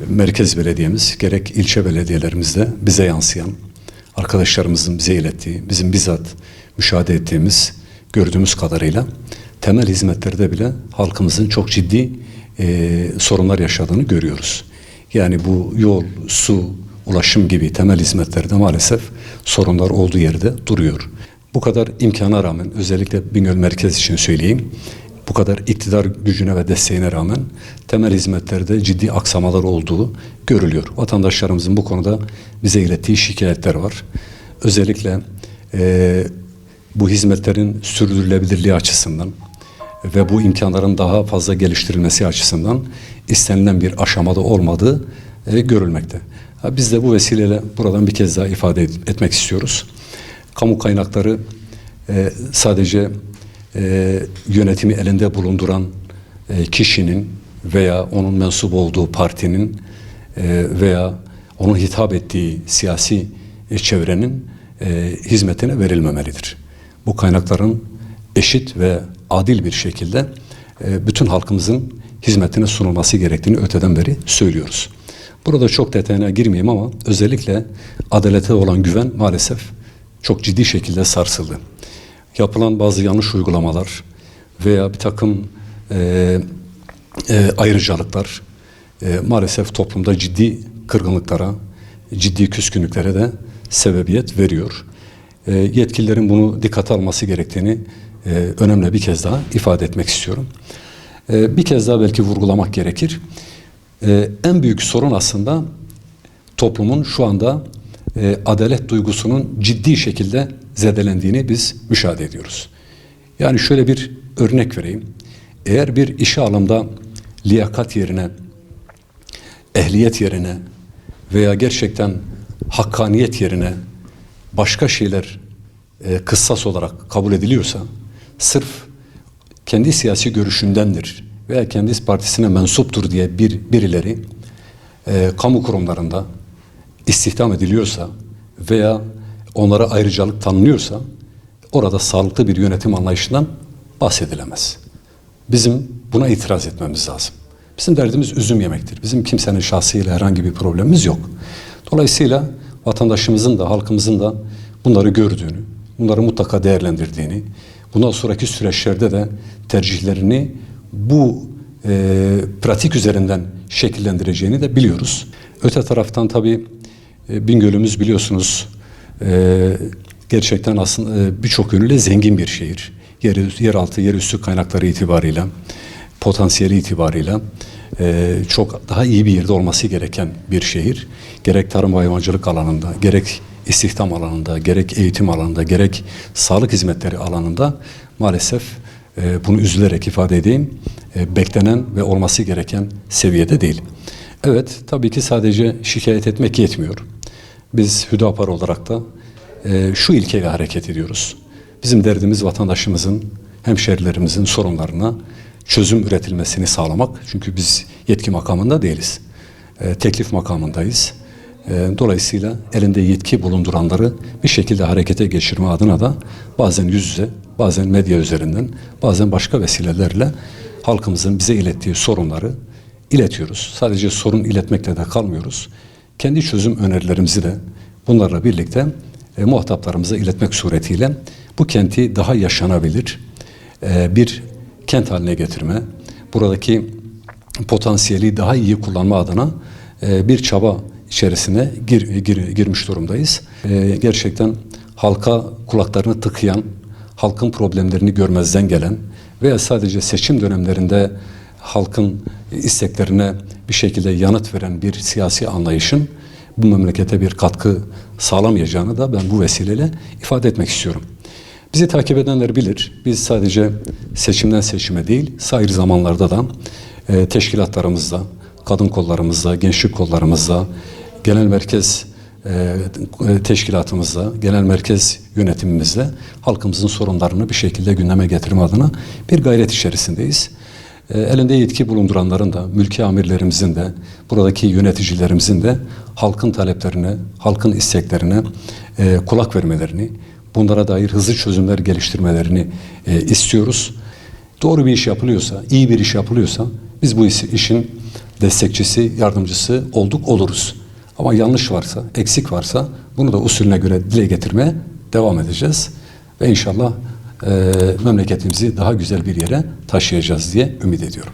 merkez belediyemiz, gerek ilçe belediyelerimizde bize yansıyan, arkadaşlarımızın bize ilettiği, bizim bizzat müşahede ettiğimiz, gördüğümüz kadarıyla temel hizmetlerde bile halkımızın çok ciddi sorunlar yaşadığını görüyoruz. Yani bu yol, su, ulaşım gibi temel hizmetlerde maalesef sorunlar olduğu yerde duruyor. Bu kadar imkana rağmen, özellikle Bingöl merkez için söyleyeyim, bu kadar iktidar gücüne ve desteğine rağmen temel hizmetlerde ciddi aksamalar olduğu görülüyor. Vatandaşlarımızın bu konuda bize ilettiği şikayetler var. Özellikle bu hizmetlerin sürdürülebilirliği açısından ve bu imkanların daha fazla geliştirilmesi açısından istenilen bir aşamada olmadığı görülmekte. Biz de bu vesileyle buradan bir kez daha ifade etmek istiyoruz. Kamu kaynakları sadece yönetimi elinde bulunduran kişinin veya onun mensup olduğu partinin veya onun hitap ettiği siyasi çevrenin hizmetine verilmemelidir. Bu kaynakların eşit ve adil bir şekilde bütün halkımızın hizmetine sunulması gerektiğini öteden beri söylüyoruz. Burada çok detayına girmeyeyim ama özellikle adalete olan güven maalesef çok ciddi şekilde sarsıldı. Yapılan bazı yanlış uygulamalar veya bir takım ayrıcalıklar maalesef toplumda ciddi kırgınlıklara, ciddi küskünlüklere de sebebiyet veriyor. Yetkililerin bunu dikkate alması gerektiğini önemli bir kez daha ifade etmek istiyorum. Bir kez daha belki vurgulamak gerekir. En büyük sorun aslında toplumun şu anda adalet duygusunun ciddi şekilde zedelendiğini biz müşahede ediyoruz. Yani şöyle bir örnek vereyim. Eğer bir işe alımda liyakat yerine, ehliyet yerine veya gerçekten hakkaniyet yerine başka şeyler kıssas olarak kabul ediliyorsa, sırf kendi siyasi görüşündendir veya kendi partisine mensuptur diye birileri kamu kurumlarında istihdam ediliyorsa veya onlara ayrıcalık tanınıyorsa orada sağlıklı bir yönetim anlayışından bahsedilemez. Bizim buna itiraz etmemiz lazım. Bizim derdimiz üzüm yemektir. Bizim kimsenin şahsıyla herhangi bir problemimiz yok. Dolayısıyla vatandaşımızın da halkımızın da bunları gördüğünü, bunları mutlaka değerlendirdiğini, bundan sonraki süreçlerde de tercihlerini bu pratik üzerinden şekillendireceğini de biliyoruz. Öte taraftan tabii Bingöl'ümüz biliyorsunuz gerçekten aslında birçok yönüyle zengin bir şehir. Yeraltı, yerüstü kaynakları itibarıyla, potansiyeli itibarıyla çok daha iyi bir yerde olması gereken bir şehir. Gerek tarım ve hayvancılık alanında, gerek istihdam alanında, gerek eğitim alanında, gerek sağlık hizmetleri alanında maalesef bunu üzülerek ifade edeyim, beklenen ve olması gereken seviyede değil. Evet, tabii ki sadece şikayet etmek yetmiyor. Biz Hüdapar olarak da şu ilkeyle hareket ediyoruz. Bizim derdimiz vatandaşımızın, hemşerilerimizin sorunlarına çözüm üretilmesini sağlamak. Çünkü biz yetki makamında değiliz. Teklif makamındayız. Dolayısıyla elinde yetki bulunduranları bir şekilde harekete geçirme adına da bazen yüz yüze, bazen medya üzerinden, bazen başka vesilelerle halkımızın bize ilettiği sorunları iletiyoruz. Sadece sorun iletmekle de kalmıyoruz. Kendi çözüm önerilerimizi de bunlarla birlikte muhataplarımıza iletmek suretiyle bu kenti daha yaşanabilir bir kent haline getirme, buradaki potansiyeli daha iyi kullanma adına bir çaba içerisine girmiş durumdayız. Gerçekten halka kulaklarını tıkayan, halkın problemlerini görmezden gelen veya sadece seçim dönemlerinde halkın isteklerine bir şekilde yanıt veren bir siyasi anlayışın bu memlekete bir katkı sağlamayacağını da ben bu vesileyle ifade etmek istiyorum. Bizi takip edenler bilir. Biz sadece seçimden seçime değil, sair zamanlarda da teşkilatlarımızda, kadın kollarımızda, gençlik kollarımızda, genel merkez teşkilatımızda, genel merkez yönetimimizde halkımızın sorunlarını bir şekilde gündeme getirme adına bir gayret içerisindeyiz. Elinde yetki bulunduranların da, mülki amirlerimizin de, buradaki yöneticilerimizin de halkın taleplerine, halkın isteklerine kulak vermelerini, bunlara dair hızlı çözümler geliştirmelerini istiyoruz. Doğru bir iş yapılıyorsa, iyi bir iş yapılıyorsa biz bu işin destekçisi, yardımcısı olduk, oluruz. Ama yanlış varsa, eksik varsa bunu da usulüne göre dile getirmeye devam edeceğiz. Ve inşallah memleketimizi daha güzel bir yere taşıyacağız diye ümit ediyorum.